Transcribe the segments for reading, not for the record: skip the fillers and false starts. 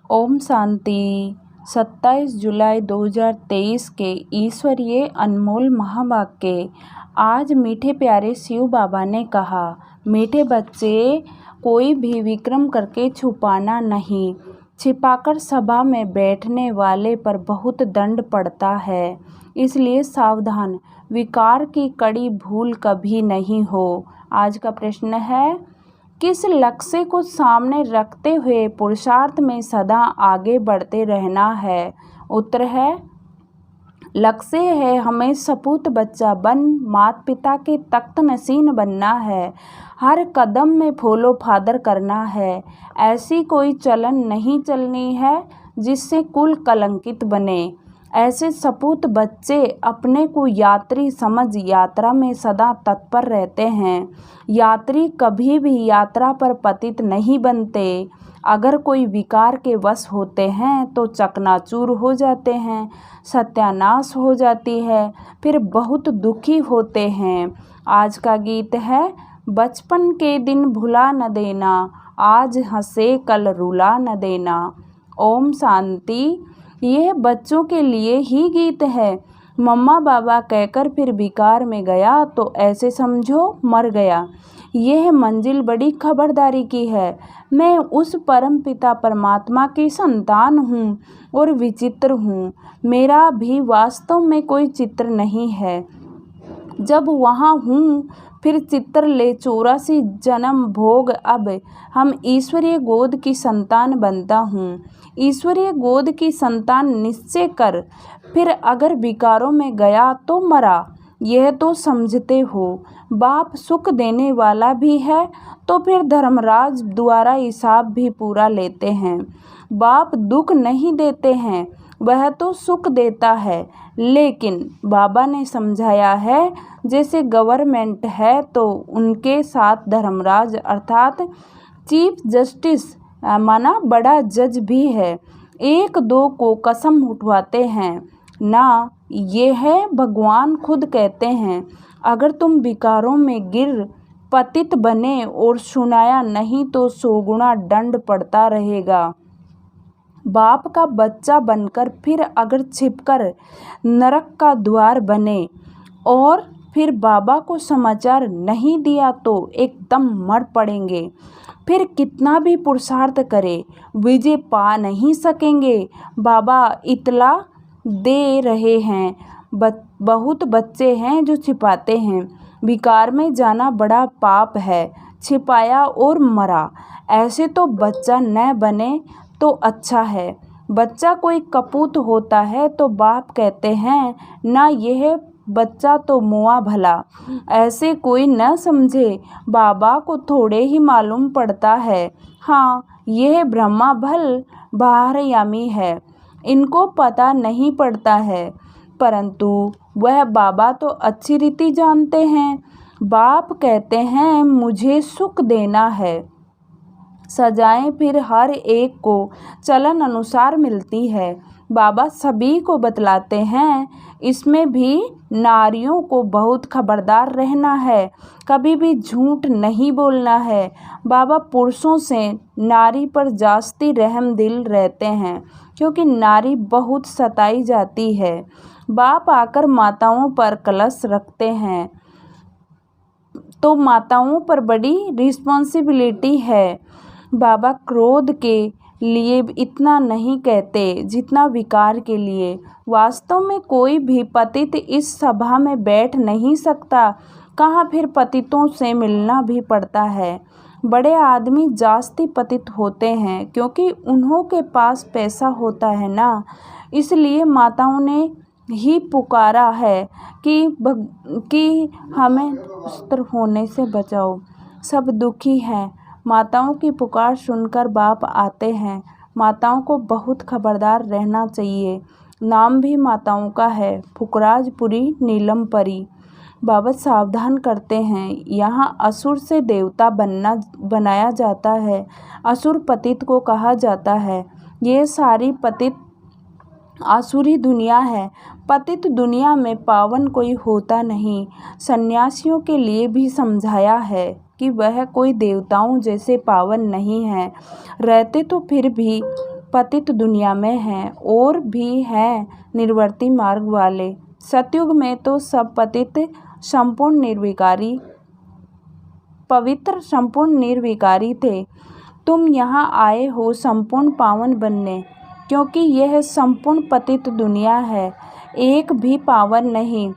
ओम शांति। 27 जुलाई 2023 के ईश्वरीय अनमोल महावाक्य। आज मीठे प्यारे शिव बाबा ने कहा, मीठे बच्चे, कोई भी विक्रम करके छुपाना नहीं। छिपाकर सभा में बैठने वाले पर बहुत दंड पड़ता है, इसलिए सावधान। विकार की कड़ी भूल कभी नहीं हो। आज का प्रश्न है, किस लक्ष्य को सामने रखते हुए पुरुषार्थ में सदा आगे बढ़ते रहना है? उत्तर है, लक्ष्य है हमें सपूत बच्चा बन माता पिता के तख्त नशीन बनना है। हर कदम में फॉलो फादर करना है। ऐसी कोई चलन नहीं चलनी है जिससे कुल कलंकित बने। ऐसे सपूत बच्चे अपने को यात्री समझ यात्रा में सदा तत्पर रहते हैं। यात्री कभी भी यात्रा पर पतित नहीं बनते। अगर कोई विकार के वश होते हैं तो चकनाचूर हो जाते हैं, सत्यानाश हो जाती है, फिर बहुत दुखी होते हैं। आज का गीत है, बचपन के दिन भुला न देना, आज हंसे कल रुला न देना। ओम शांति। यह बच्चों के लिए ही गीत है। मम्मा बाबा कहकर फिर विकार में गया तो ऐसे समझो मर गया। यह मंजिल बड़ी खबरदारी की है। मैं उस परम पिता परमात्मा की संतान हूँ और विचित्र हूँ। मेरा भी वास्तव में कोई चित्र नहीं है। जब वहाँ हूँ फिर चित्र ले 84 जन्म भोग। अब हम ईश्वरीय गोद की संतान बनता हूँ। ईश्वरीय गोद की संतान निश्चय कर, फिर अगर विकारों में गया तो मरा, यह तो समझते हो। बाप सुख देने वाला भी है तो फिर धर्मराज द्वारा हिसाब भी पूरा लेते हैं। बाप दुख नहीं देते हैं, वह तो सुख देता है। लेकिन बाबा ने समझाया है, जैसे गवर्नमेंट है तो उनके साथ धर्मराज अर्थात चीफ जस्टिस माना बड़ा जज भी है। एक दो को कसम उठवाते हैं ना, ये है भगवान खुद कहते हैं, अगर तुम विकारों में गिर पतित बने और सुनाया नहीं तो 100 गुना दंड पड़ता रहेगा। बाप का बच्चा बनकर फिर अगर छिपकर नरक का द्वार बने और फिर बाबा को समाचार नहीं दिया तो एकदम मर पड़ेंगे। फिर कितना भी पुरुषार्थ करे विजय पा नहीं सकेंगे। बाबा इतला दे रहे हैं, बहुत बच्चे हैं जो छिपाते हैं। विकार में जाना बड़ा पाप है। छिपाया और मरा, ऐसे तो बच्चा न बने तो अच्छा है। बच्चा कोई कपूत होता है तो बाप कहते हैं ना, यह बच्चा तो मुआ भला। ऐसे कोई न समझे, बाबा को थोड़े ही मालूम पड़ता है। हाँ, यह ब्रह्मा भल बाहरयामी है, इनको पता नहीं पड़ता है, परंतु वह बाबा तो अच्छी रीति जानते हैं। बाप कहते हैं मुझे सुख देना है। सजाएं फिर हर एक को चलन अनुसार मिलती है। बाबा सभी को बतलाते हैं, इसमें भी नारियों को बहुत खबरदार रहना है, कभी भी झूठ नहीं बोलना है। बाबा पुरुषों से नारी पर जास्ती रहम दिल रहते हैं, क्योंकि नारी बहुत सताई जाती है। बाप आकर माताओं पर कलश रखते हैं तो माताओं पर बड़ी रिस्पॉन्सिबिलिटी है। बाबा क्रोध के लिए इतना नहीं कहते जितना विकार के लिए। वास्तव में कोई भी पतित इस सभा में बैठ नहीं सकता। कहाँ फिर पतितों से मिलना भी पड़ता है। बड़े आदमी जास्ती पतित होते हैं क्योंकि उन्हों के पास पैसा होता है ना, इसलिए माताओं ने ही पुकारा है कि हमें दुष्ट होने से बचाओ। सब दुखी हैं। माताओं की पुकार सुनकर बाप आते हैं। माताओं को बहुत खबरदार रहना चाहिए। नाम भी माताओं का है, फुकराजपुरी नीलम परी। बाबा सावधान करते हैं, यहाँ असुर से देवता बनाया जाता है। असुर पतित को कहा जाता है। ये सारी पतित आसुरी दुनिया है। पतित दुनिया में पावन कोई होता नहीं। सन्यासियों के लिए भी समझाया है कि वह कोई देवताओं जैसे पावन नहीं है। रहते तो फिर भी पतित दुनिया में हैं और भी हैं निर्वर्ती मार्ग वाले। सतयुग में तो सब पतित संपूर्ण निर्विकारी पवित्र संपूर्ण निर्विकारी थे। तुम यहाँ आए हो संपूर्ण पावन बनने, क्योंकि यह संपूर्ण पतित दुनिया है, एक भी पावन नहीं।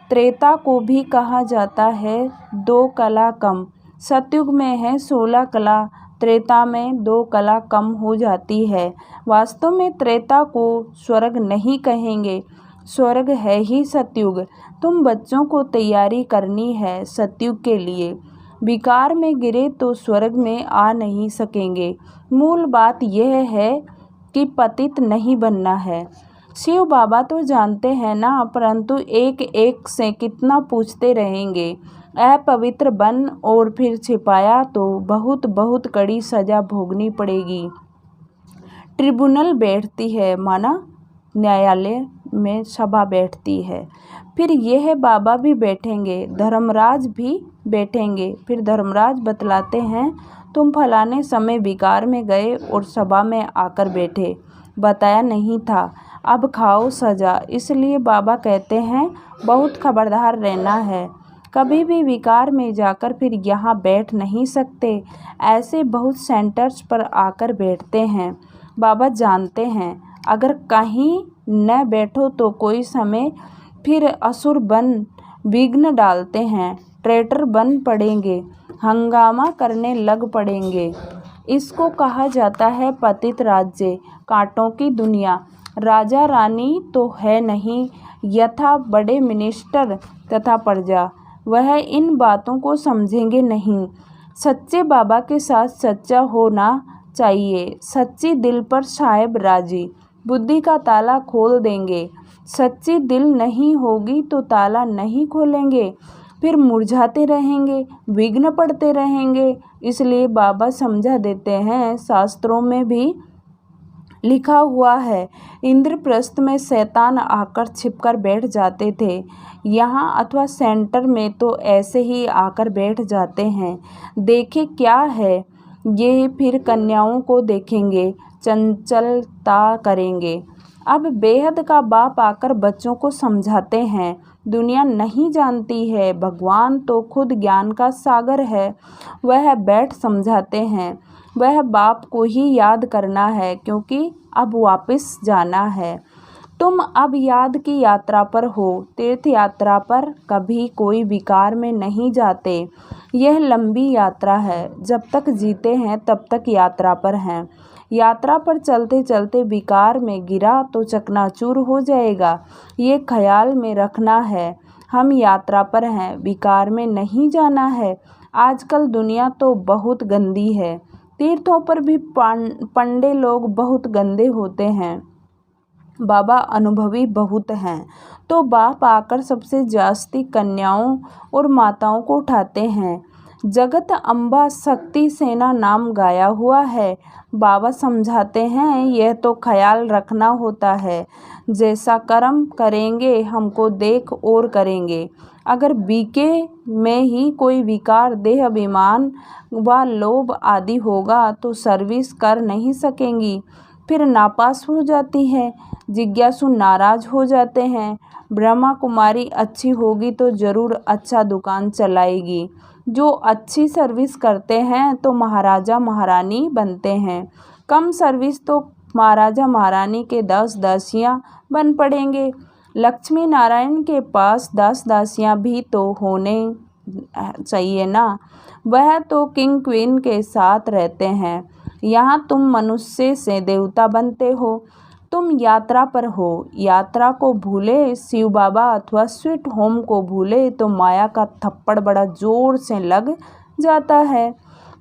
त्रेता को भी कहा जाता है 2 कला कम। सतयुग में है 16 कला, त्रेता में 2 कला कम हो जाती है। वास्तव में त्रेता को स्वर्ग नहीं कहेंगे, स्वर्ग है ही सतयुग। तुम बच्चों को तैयारी करनी है सतयुग के लिए। विकार में गिरे तो स्वर्ग में आ नहीं सकेंगे। मूल बात यह है कि पतित नहीं बनना है। शिव बाबा तो जानते हैं ना, परंतु एक एक से कितना पूछते रहेंगे। अपवित्र बन और फिर छिपाया तो बहुत बहुत कड़ी सजा भोगनी पड़ेगी। ट्रिब्यूनल बैठती है, माना न्यायालय में सभा बैठती है। फिर यह बाबा भी बैठेंगे, धर्मराज भी बैठेंगे। फिर धर्मराज बतलाते हैं, तुम फलाने समय विकार में गए और सभा में आकर बैठे, बताया नहीं था, अब खाओ सजा। इसलिए बाबा कहते हैं बहुत खबरदार रहना है, कभी भी विकार में जाकर फिर यहाँ बैठ नहीं सकते। ऐसे बहुत सेंटर्स पर आकर बैठते हैं। बाबा जानते हैं अगर कहीं न बैठो तो कोई समय फिर असुर बन विघ्न डालते हैं, ट्रेटर बन पड़ेंगे, हंगामा करने लग पड़ेंगे। इसको कहा जाता है पतित राज्य, कांटों की दुनिया। राजा रानी तो है नहीं, यथा बड़े मिनिस्टर तथा प्रजा, वह इन बातों को समझेंगे नहीं। सच्चे बाबा के साथ सच्चा होना चाहिए। सच्ची दिल पर साहेब राजी, बुद्धि का ताला खोल देंगे। सच्ची दिल नहीं होगी तो ताला नहीं खोलेंगे, फिर मुरझाते रहेंगे, विघ्न पड़ते रहेंगे। इसलिए बाबा समझा देते हैं, शास्त्रों में भी लिखा हुआ है, इंद्रप्रस्थ में शैतान आकर छिपकर बैठ जाते थे। यहाँ अथवा सेंटर में तो ऐसे ही आकर बैठ जाते हैं। देखे क्या है ये, फिर कन्याओं को देखेंगे, चंचलता करेंगे। अब बेहद का बाप आकर बच्चों को समझाते हैं, दुनिया नहीं जानती है, भगवान तो खुद ज्ञान का सागर है। वह बैठ समझाते हैं, वह बाप को ही याद करना है, क्योंकि अब वापस जाना है। तुम अब याद की यात्रा पर हो, तीर्थ यात्रा पर। कभी कोई विकार में नहीं जाते। यह लंबी यात्रा है, जब तक जीते हैं तब तक यात्रा पर हैं। यात्रा पर चलते चलते विकार में गिरा तो चकनाचूर हो जाएगा, ये ख्याल में रखना है। हम यात्रा पर हैं, विकार में नहीं जाना है। आजकल दुनिया तो बहुत गंदी है, तीर्थों पर भी पंडे लोग बहुत गंदे होते हैं। बाबा अनुभवी बहुत हैं, तो बाप आकर सबसे जास्ती कन्याओं और माताओं को उठाते हैं। जगत अम्बा शक्ति सेना नाम गाया हुआ है। बाबा समझाते हैं, यह तो ख्याल रखना होता है, जैसा कर्म करेंगे हमको देख और करेंगे। अगर बीके में ही कोई विकार, देह अभिमान व लोभ आदि होगा तो सर्विस कर नहीं सकेंगी, फिर नापास हो जाती है। जिज्ञासु नाराज हो जाते हैं। ब्रह्मा कुमारी अच्छी होगी तो ज़रूर अच्छा दुकान चलाएगी। जो अच्छी सर्विस करते हैं तो महाराजा महारानी बनते हैं, कम सर्विस तो महाराजा महारानी के 10 दासियाँ बन पड़ेंगे। लक्ष्मी नारायण के पास 10 दासियाँ भी तो होने चाहिए ना, वह तो किंग क्वीन के साथ रहते हैं। यहाँ तुम मनुष्य से देवता बनते हो। तुम यात्रा पर हो, यात्रा को भूले शिव बाबा अथवा स्वीट होम को भूले तो माया का थप्पड़ बड़ा जोर से लग जाता है।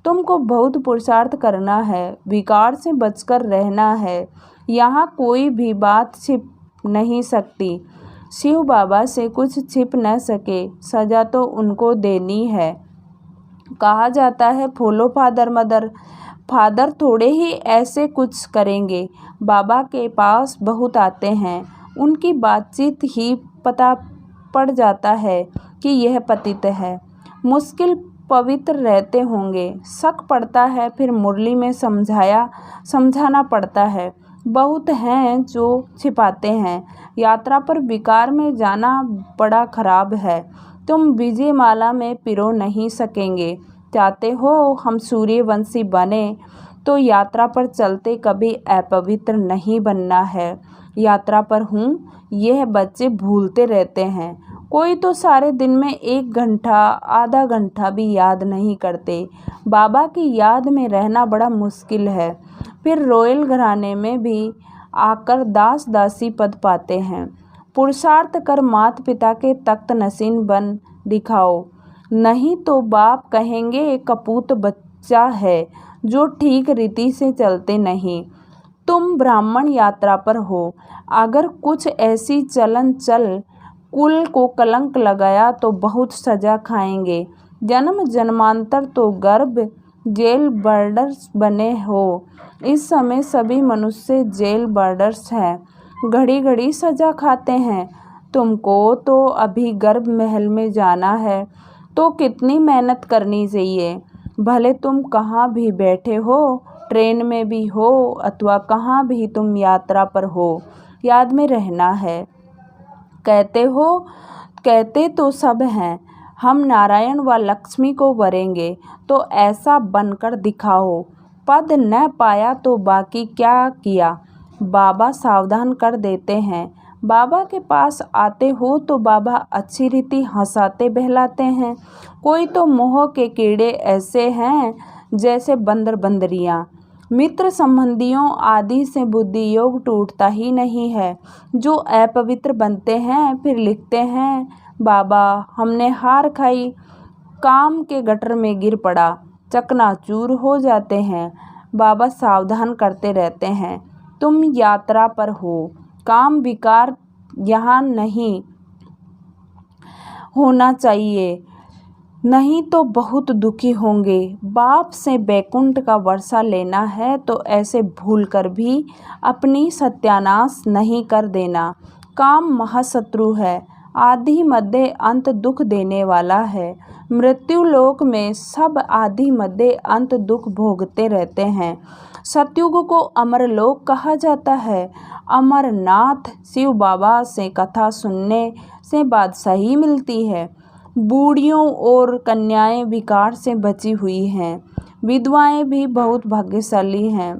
तुमको बहुत पुरुषार्थ करना है, विकार से बचकर रहना है। यहाँ कोई भी बात छिप नहीं सकती। शिव बाबा से कुछ छिप न सके, सजा तो उनको देनी है। कहा जाता है फॉलो फादर मदर, फादर थोड़े ही ऐसे कुछ करेंगे। बाबा के पास बहुत आते हैं, उनकी बातचीत ही पता पड़ जाता है कि यह पतित है। मुश्किल पवित्र रहते होंगे, शक पड़ता है, फिर मुरली में समझाना पड़ता है। बहुत हैं जो छिपाते हैं। यात्रा पर विकार में जाना बड़ा खराब है। तुम विजयमाला में पिरो नहीं सकेंगे। चाहते हो हम सूर्यवंशी बने तो यात्रा पर चलते कभी अपवित्र नहीं बनना है। यात्रा पर हूँ यह बच्चे भूलते रहते हैं। कोई तो सारे दिन में 1 घंटा आधा घंटा भी याद नहीं करते। बाबा की याद में रहना बड़ा मुश्किल है। फिर रॉयल घराने में भी आकर दास दासी पद पाते हैं। पुरुषार्थ कर माता पिता के तख्त नशीन बन दिखाओ, नहीं तो बाप कहेंगे कपूत बच्चा है जो ठीक रीति से चलते नहीं। तुम ब्राह्मण यात्रा पर हो, अगर कुछ ऐसी चलन चल कुल को कलंक लगाया तो बहुत सजा खाएंगे। जन्म जन्मांतर तो गर्भ जेल बर्डर्स बने हो। इस समय सभी मनुष्य जेल बर्डर्स हैं, घड़ी घड़ी सजा खाते हैं। तुमको तो अभी गर्भ महल में जाना है तो कितनी मेहनत करनी चाहिए। भले तुम कहाँ भी बैठे हो, ट्रेन में भी हो अथवा कहाँ भी तुम यात्रा पर हो, याद में रहना है। कहते तो सब हैं हम नारायण व लक्ष्मी को वरेंगे, तो ऐसा बनकर दिखाओ। पद न पाया तो बाकी क्या किया, बाबा सावधान कर देते हैं। बाबा के पास आते हो तो बाबा अच्छी रीति हंसाते बहलाते हैं। कोई तो मोह के कीड़े ऐसे हैं जैसे बंदर बंदरियाँ। मित्र संबंधियों आदि से बुद्धि योग टूटता ही नहीं है। जो अपवित्र बनते हैं फिर लिखते हैं बाबा हमने हार खाई, काम के गटर में गिर पड़ा, चकनाचूर हो जाते हैं। बाबा सावधान करते रहते हैं। तुम यात्रा पर हो, काम विकार यहाँ नहीं होना चाहिए, नहीं तो बहुत दुखी होंगे। बाप से बैकुंठ का वर्षा लेना है तो ऐसे भूलकर भी अपनी सत्यानाश नहीं कर देना। काम महाशत्रु है, आदि मध्य अंत दुख देने वाला है। मृत्यु लोक में सब आदि मध्य अंत दुख भोगते रहते हैं। सतयुग को अमरलोक कहा जाता है। अमरनाथ शिव बाबा से कथा सुनने से बादशाही मिलती है। बूढ़ियों और कन्याएं विकार से बची हुई हैं। विधवाएं भी बहुत भाग्यशाली हैं।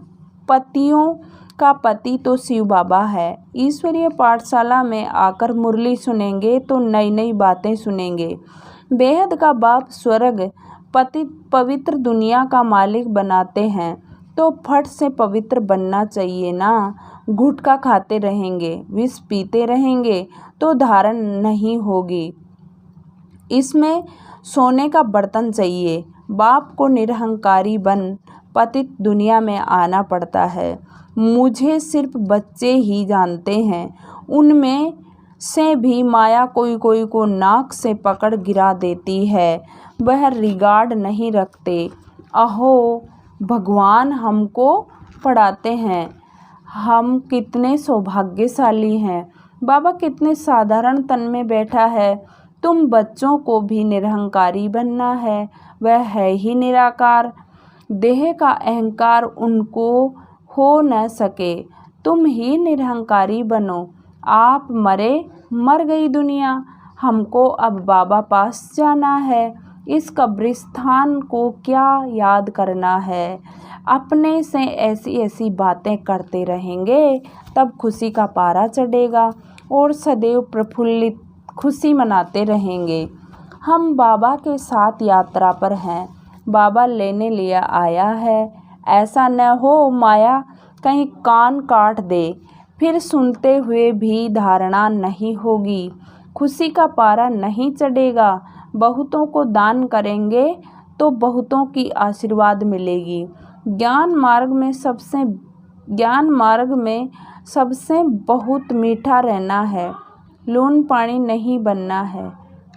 पतियों का पति तो शिव बाबा है। ईश्वरीय पाठशाला में आकर मुरली सुनेंगे तो नई नई बातें सुनेंगे। बेहद का बाप स्वर्ग पवित्र दुनिया का मालिक बनाते हैं तो फट से पवित्र बनना चाहिए ना। गुटखा खाते रहेंगे, विष पीते रहेंगे तो धारण नहीं होगी। इसमें सोने का बर्तन चाहिए। बाप को निरहंकारी बन पतित दुनिया में आना पड़ता है। मुझे सिर्फ बच्चे ही जानते हैं, उनमें से भी माया कोई कोई को नाक से पकड़ गिरा देती है। वह रिगार्ड नहीं रखते। अहो भगवान हमको पढ़ाते हैं, हम कितने सौभाग्यशाली हैं। बाबा कितने साधारण तन में बैठा है। तुम बच्चों को भी निरहंकारी बनना है, वह है ही निराकार। देह का अहंकार उनको हो न सके, तुम ही निरहंकारी बनो। आप मरे, मर गई दुनिया, हमको अब बाबा पास जाना है। इस कब्रिस्तान को क्या याद करना है। अपने से ऐसी ऐसी बातें करते रहेंगे तब खुशी का पारा चढ़ेगा और सदैव प्रफुल्लित खुशी मनाते रहेंगे। हम बाबा के साथ यात्रा पर हैं, बाबा लेने लिया आया है। ऐसा न हो माया कहीं कान काट दे, फिर सुनते हुए भी धारणा नहीं होगी, खुशी का पारा नहीं चढ़ेगा। बहुतों को दान करेंगे तो बहुतों की आशीर्वाद मिलेगी। ज्ञान मार्ग में सबसे बहुत मीठा रहना है, लून पानी नहीं बनना है।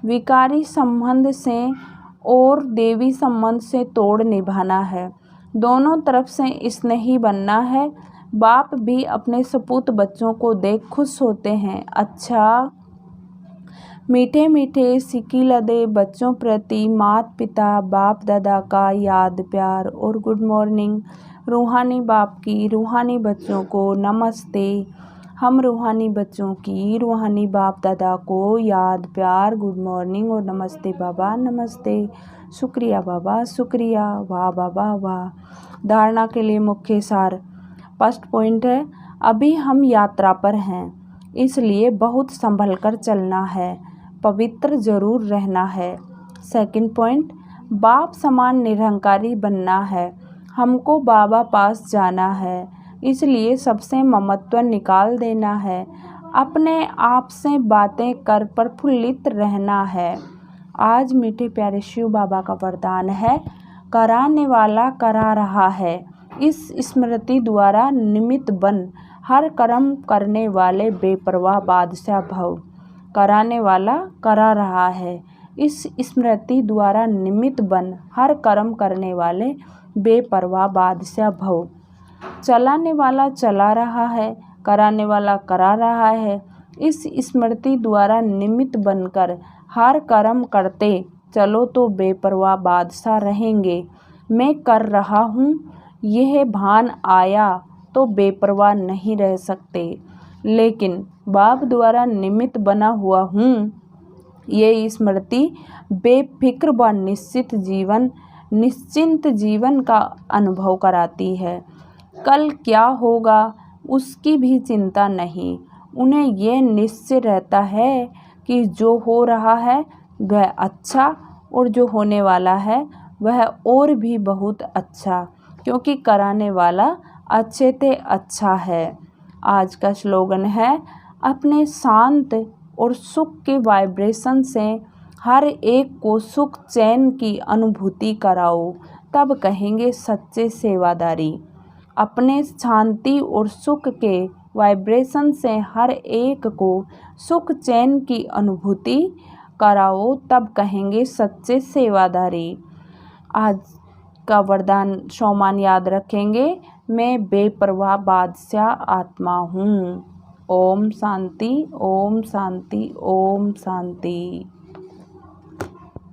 विकारी संबंध से और देवी संबंध से तोड़ निभाना है। दोनों तरफ से स्नेही बनना है। बाप भी अपने सपूत बच्चों को देख खुश होते हैं। अच्छा मीठे मीठे सिक्की लदे बच्चों प्रति माता पिता बाप दादा का याद प्यार और गुड मॉर्निंग। रूहानी बाप की रूहानी बच्चों को नमस्ते। हम रूहानी बच्चों की रूहानी बाप दादा को याद, प्यार, गुड मॉर्निंग और नमस्ते बाबा, नमस्ते। शुक्रिया बाबा, शुक्रिया, वाह बाबा वाह। धारणा के लिए मुख्य सार। फर्स्ट पॉइंट है, अभी हम यात्रा पर हैं, इसलिए बहुत संभल कर चलना है, पवित्र जरूर रहना है। सेकंड पॉइंट, बाप समान निरहंकारी बनना है, हमको बाबा पास जाना है, इसलिए सबसे ममत्व निकाल देना है, अपने आप से बातें कर प्रफुल्लित रहना है। आज मीठे प्यारे शिव बाबा का वरदान है, कराने वाला करा रहा है, इस स्मृति द्वारा निमित्त बन, हर कर्म करने वाले बेपरवाह बादशाह भव। कराने वाला करा रहा है, इस स्मृति द्वारा निमित्त बन, हर कर्म करने वाले बेपरवाह बादशाह भव। चलाने वाला चला रहा है, कराने वाला करा रहा है, इस स्मृति द्वारा निमित्त बनकर हर कर्म करते चलो तो बेपरवाह बादशाह रहेंगे। मैं कर रहा हूँ, यह भान आया तो बेपरवाह नहीं रह सकते, लेकिन बाप द्वारा निमित्त बना हुआ हूँ, ये स्मृति बेफिक्र व निश्चिंत जीवन का अनुभव कराती है। कल क्या होगा उसकी भी चिंता नहीं, उन्हें यह निश्चय रहता है कि जो हो रहा है वह अच्छा और जो होने वाला है वह और भी बहुत अच्छा, क्योंकि कराने वाला अच्छे से अच्छा है। आज का स्लोगन है, अपने शांत और सुख के वाइब्रेशन से हर एक को सुख चैन की अनुभूति कराओ, तब कहेंगे सच्चे सेवादारी। अपने शांति और सुख के वाइब्रेशन से हर एक को सुख चैन की अनुभूति कराओ, तब कहेंगे सच्चे सेवादारी। आज का वरदान सोमान याद रखेंगे, मैं बेपरवाह बादशाह आत्मा हूँ। ओम शांति, ओम शांति, ओम शांति।